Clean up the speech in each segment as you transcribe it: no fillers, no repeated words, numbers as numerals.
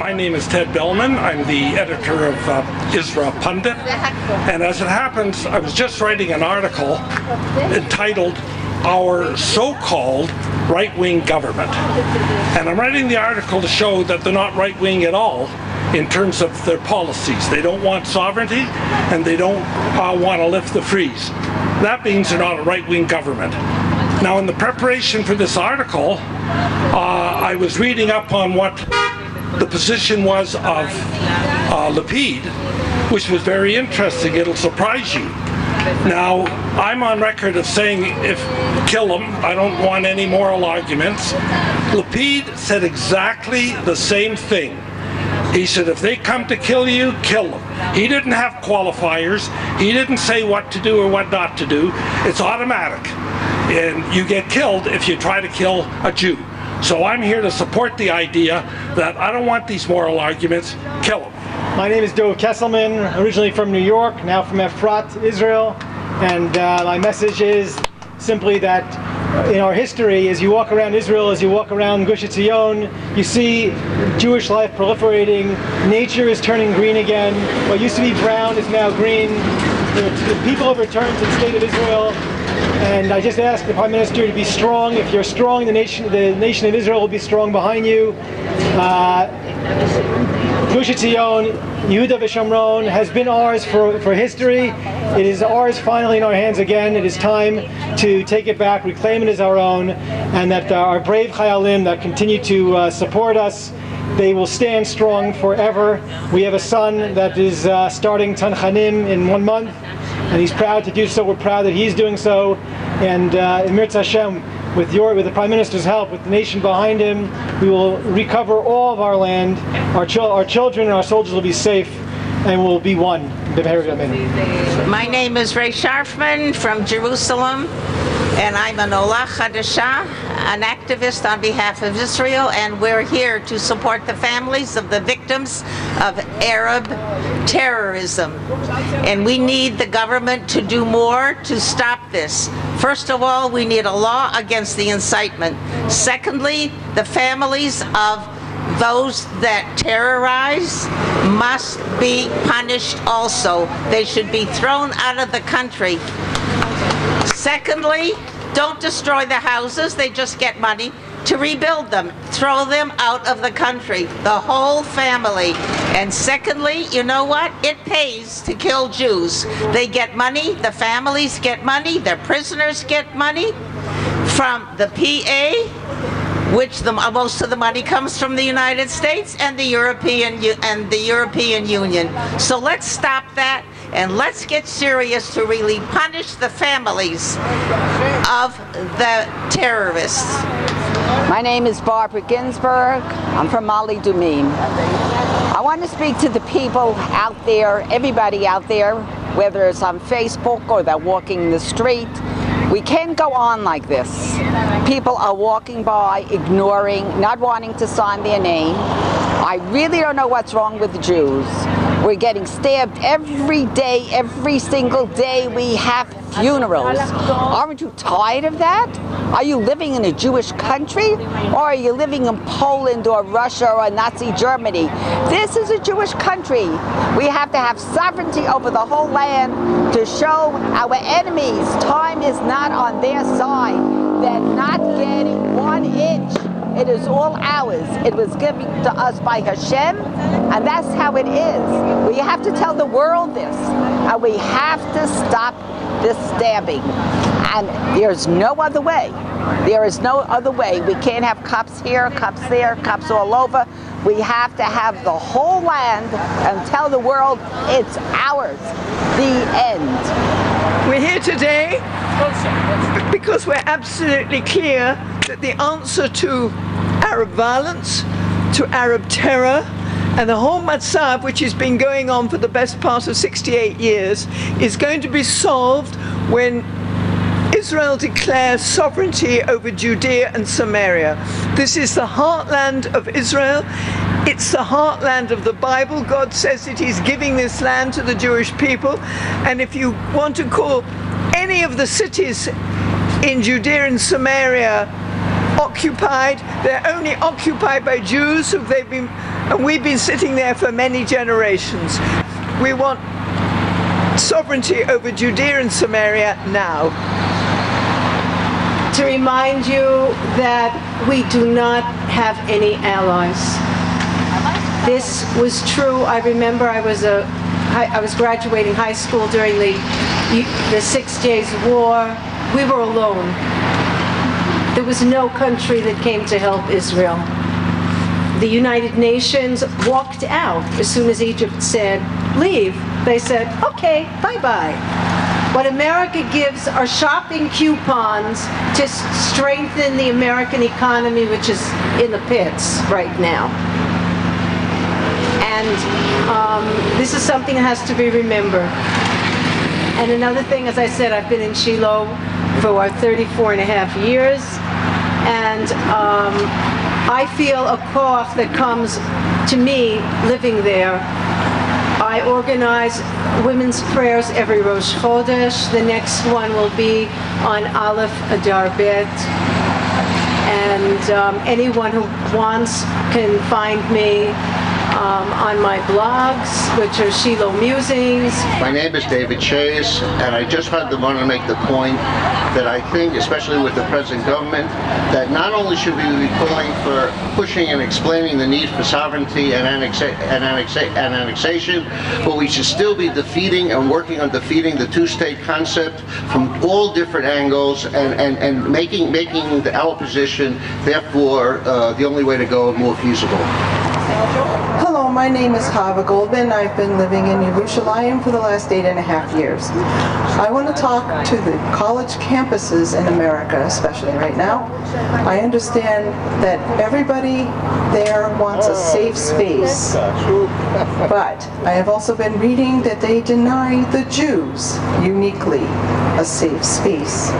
My name is Ted Bellman. I'm the editor of Israel Pundit. And as it happens, I was just writing an article entitled Our So-Called Right-Wing Government. And I'm writing the article to show that they're not right-wing at all in terms of their policies. They don't want sovereignty, and they don't want to lift the freeze. That means they're not a right-wing government. Now, in the preparation for this article, I was reading up on what the position was of Lapid, which was very interesting. It'll surprise you. Now, I'm on record of saying, kill him. I don't want any moral arguments. Lapid said exactly the same thing. He said, if they come to kill you, kill them. He didn't have qualifiers. He didn't say what to do or what not to do. It's automatic. And you get killed if you try to kill a Jew. So I'm here to support the idea that I don't want these moral arguments. Kill them. My name is Dov Kesselman, originally from New York, now from Efrat, Israel. And my message is simply that in our history, as you walk around Israel, as you walk around Gush Etzion, you see Jewish life proliferating. Nature is turning green again. What used to be brown is now green. The people have returned to the state of Israel. And I just ask the Prime Minister to be strong. If you're strong, the nation of Israel will be strong behind you. Gush Etzion, Yehuda v'Shamron has been ours for history. It is ours finally in our hands again. It is time to take it back, reclaim it as our own, and that our brave Chayalim that continue to support us, they will stand strong forever. We have a son that is starting Tanchanim in 1 month, and he's proud to do so. We're proud that he's doing so. And in Mirz Hashem, with the Prime Minister's help, with the nation behind him, we will recover all of our land. Our children and our soldiers will be safe, and we'll be one. My name is Ray Sharfman from Jerusalem, and I'm an Olah Chadasha, an activist on behalf of Israel, and we're here to support the families of the victims of Arab terrorism. And we need the government to do more to stop this. First of all, we need a law against the incitement. Secondly, the families of those that terrorize must be punished also. They should be thrown out of the country. Secondly, don't destroy the houses. They just get money to rebuild them. Throw them out of the country, the whole family. And secondly, you know what? It pays to kill Jews. They get money, the families get money, their prisoners get money from the PA, which most of the money comes from the United States and the European Union. So let's stop that, and let's get serious to really punish the families of the terrorists. My name is Barbara Ginsburg. I'm from Mali Dumim. I want to speak to the people out there, everybody out there, whether it's on Facebook or they're walking the street. We can't go on like this. People are walking by, ignoring, not wanting to sign their name. I really don't know what's wrong with the Jews. We're getting stabbed every day, every single day. We have funerals. Aren't you tired of that? Are you living in a Jewish country? Or are you living in Poland or Russia or Nazi Germany? This is a Jewish country. We have to have sovereignty over the whole land to show our enemies time is not on their side. They're not getting 1 inch. It is all ours. It was given to us by Hashem, and that's how it is. We have to tell the world this, and we have to stop this stabbing. And there's no other way. There is no other way. We can't have cops here, cops there, cops all over. We have to have the whole land and tell the world it's ours. The end. We're here today because we're absolutely clear that the answer to Arab violence, to Arab terror, and the whole Matzav, which has been going on for the best part of 68 years, is going to be solved when Israel declares sovereignty over Judea and Samaria. This is the heartland of Israel. It's the heartland of the Bible. God says that He's giving this land to the Jewish people. And if you want to call any of the cities in Judea and Samaria occupied, they're only occupied by Jews who they've been And we've been sitting there for many generations. We want sovereignty over Judea and Samaria now. To remind you that we do not have any allies. This was true. I remember I was graduating high school during the 6 Days War. We were alone. There was no country that came to help Israel. The United Nations walked out as soon as Egypt said, leave. They said, okay, bye-bye. What America gives are shopping coupons to strengthen the American economy, which is in the pits right now. And this is something that has to be remembered. And another thing, as I said, I've been in Shiloh for 34 and a half years. And I feel a koach that comes to me living there. I organize women's prayers every Rosh Chodesh. The next one will be on Aleph Adar Bet. And anyone who wants can find me on my blogs, which are Shiloh Musings. My name is David Chase, and I just want to make the point that I think, especially with the present government, that not only should we be calling for pushing and explaining the need for sovereignty and annexation, but we should still be defeating and working on defeating the two-state concept from all different angles and making our position, therefore, the only way to go and more feasible. Hello, my name is Hava Goldman. I've been living in Yerushalayim for the last 8.5 years. I want to talk to the college campuses in America, especially right now. I understand that everybody there wants a safe space, but I have also been reading that they deny the Jews uniquely a safe space.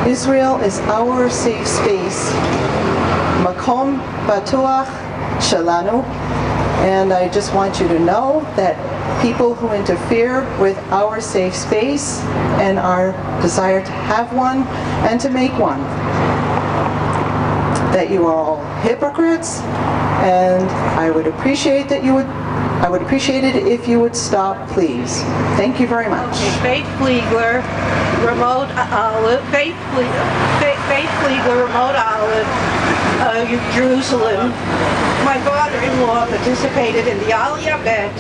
Israel is our safe space. Makom Batuach Shalanu. And I just want you to know that people who interfere with our safe space and our desire to have one and to make one, that you are all hypocrites, and I would appreciate it if you would stop, please. Thank you very much. Faith Fliegler, Remote Olive, Jerusalem. My father-in-law participated in the Aliyah Bet,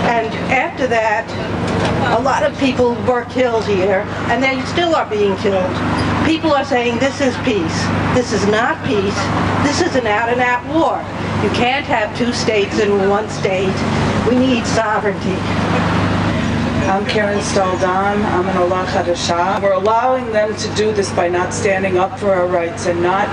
and after that, a lot of people were killed here, and they still are being killed. People are saying this is peace. This is not peace. This is an out-and-out war. You can't have two states in one state. We need sovereignty. I'm Karen Staldan. I'm an Olah Chadashah. We're allowing them to do this by not standing up for our rights and not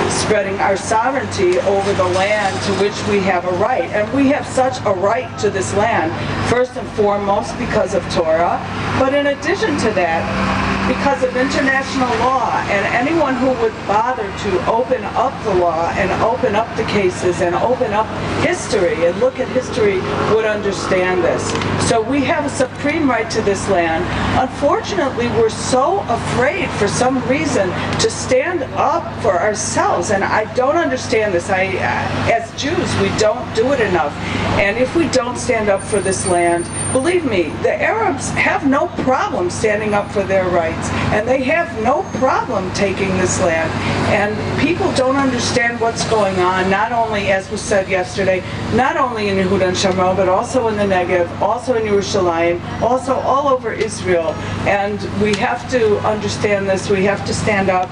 spreading our sovereignty over the land to which we have a right. And we have such a right to this land, first and foremost because of Torah, but in addition to that, because of international law, and anyone who would bother to open up the law and open up the cases and open up history and look at history would understand this. So we have a supreme right to this land. Unfortunately, we're so afraid for some reason to stand up for ourselves, and I don't understand this. As Jews, we don't do it enough. And if we don't stand up for this land, believe me, the Arabs have no problem standing up for their rights. And they have no problem taking this land. And people don't understand what's going on, not only, as was said yesterday, not only in Yehuda and Shamron, but also in the Negev, also in Yerushalayim, also all over Israel. And we have to understand this. We have to stand up.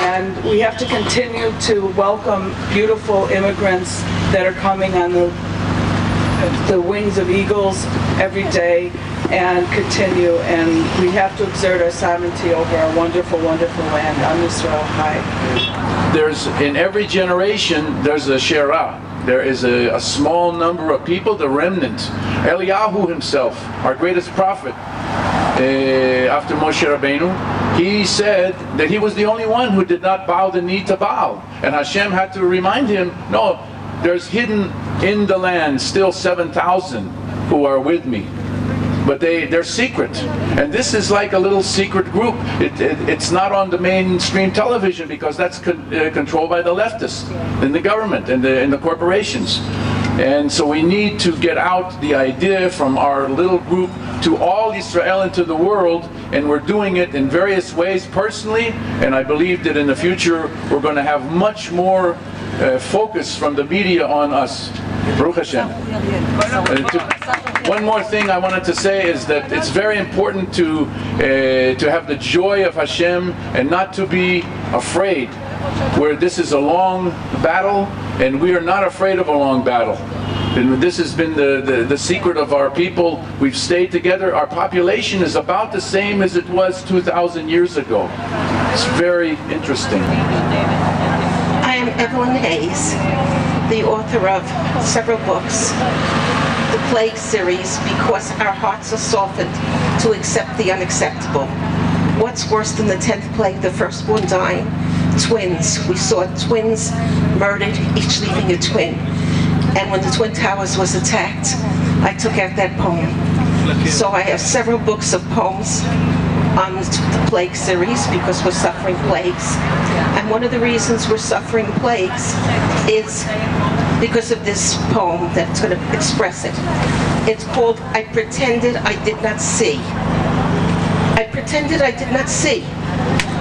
And we have to continue to welcome beautiful immigrants that are coming on the wings of eagles every day, and continue, and we have to exert our sovereignty over our wonderful, wonderful land, Am Yisrael Chai. There's, in every generation, there's a Shera. There is a small number of people, the remnant. Eliyahu himself, our greatest prophet, after Moshe Rabbeinu, he said that he was the only one who did not bow the knee to Baal. And Hashem had to remind him, no, there's hidden in the land still 7,000 who are with me. but they're secret. And this is like a little secret group. It's not on the mainstream television because that's controlled by the leftists in the government and in the corporations. And so we need to get out the idea from our little group to all Israel and to the world, and we're doing it in various ways personally, and I believe that in the future we're going to have much more focus from the media on us. Baruch Hashem. One more thing I wanted to say is that it's very important to have the joy of Hashem and not to be afraid. Where this is a long battle, and we are not afraid of a long battle. And this has been the secret of our people. We've stayed together. Our population is about the same as it was 2,000 years ago. It's very interesting. I am Evelyn Hayes, the author of several books. The Plague series, Because Our Hearts Are Softened to Accept the Unacceptable. What's worse than the 10th plague, the firstborn dying? Twins. We saw twins murdered, each leaving a twin. And when the Twin Towers was attacked, I took out that poem. So I have several books of poems on the plague series because we're suffering plagues. And one of the reasons we're suffering plagues is because of this poem that's going to express it. It's called I Pretended I Did Not See. I pretended I did not see.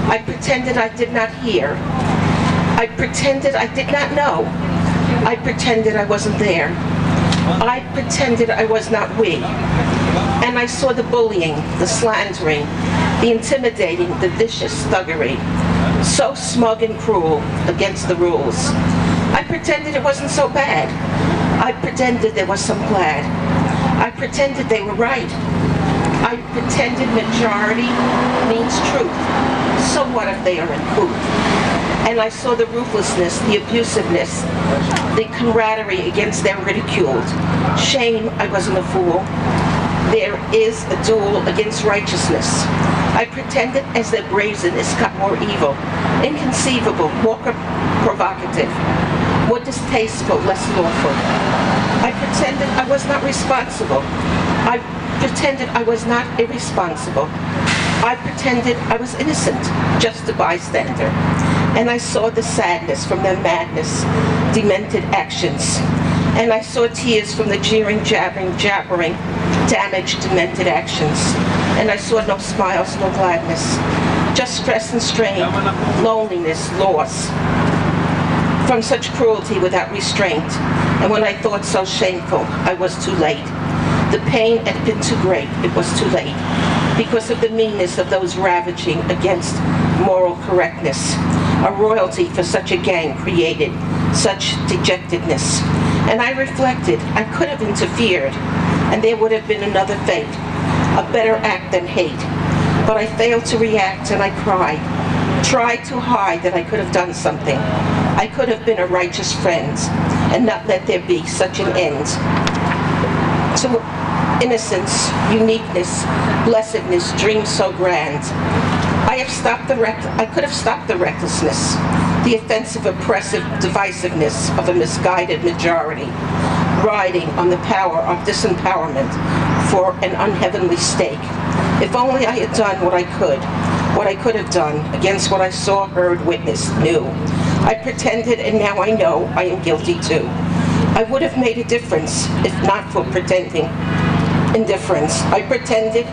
I pretended I did not hear. I pretended I did not know. I pretended I wasn't there. I pretended I was not we. And I saw the bullying, the slandering, the intimidating, the vicious thuggery, so smug and cruel against the rules. I pretended it wasn't so bad. I pretended there was some glad. I pretended they were right. I pretended majority means truth. So what if they are in truth? And I saw the ruthlessness, the abusiveness, the camaraderie against their ridiculed. Shame, I wasn't a fool. There is a duel against righteousness. I pretended as their brazenness got more evil, inconceivable, more provocative, more distasteful, less lawful. I pretended I was not responsible. I pretended I was not irresponsible. I pretended I was innocent, just a bystander. And I saw the sadness from their madness, demented actions. And I saw tears from the jeering, jabbering, damaged, demented actions. And I saw no smiles, no gladness, just stress and strain, loneliness, loss. From such cruelty without restraint. And when I thought so shameful, I was too late. The pain had been too great, it was too late. Because of the meanness of those ravaging against moral correctness. A royalty for such a gang created such dejectedness. And I reflected, I could have interfered, and there would have been another fate, a better act than hate. But I failed to react, and I cried, tried to hide that I could have done something. I could have been a righteous friend, and not let there be such an end to innocence, uniqueness, blessedness, dreams so grand. I could have stopped the recklessness, the offensive, oppressive divisiveness of a misguided majority, riding on the power of disempowerment for an unheavenly stake. If only I had done what I could have done against what I saw, heard, witnessed, knew. I pretended, and now I know I am guilty too. I would have made a difference if not for pretending indifference. I pretended,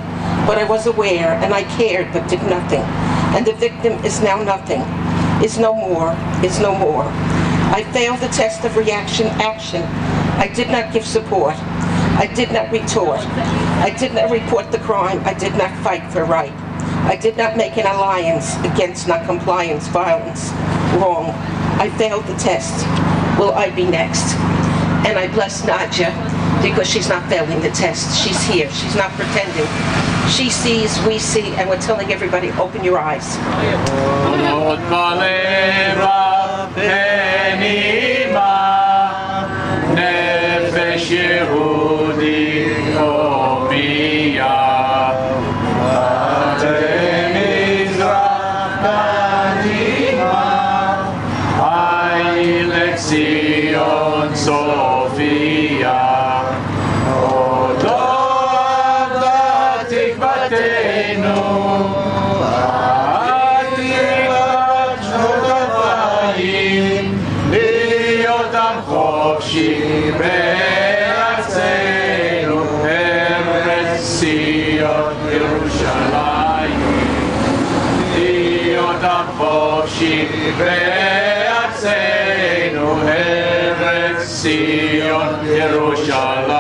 but I was aware, and I cared, but did nothing. And the victim is now nothing, is no more, is no more. I failed the test of reaction, action. I did not give support. I did not retort. I did not report the crime. I did not fight for right. I did not make an alliance against non-compliance, violence, wrong. I failed the test. Will I be next? And I bless Nadja because she's not failing the test. She's here. She's not pretending. She sees, we see, and we're telling everybody, open your eyes. Sophia, oh, אדם חופשי בארצנו ארץ ציון ירושלים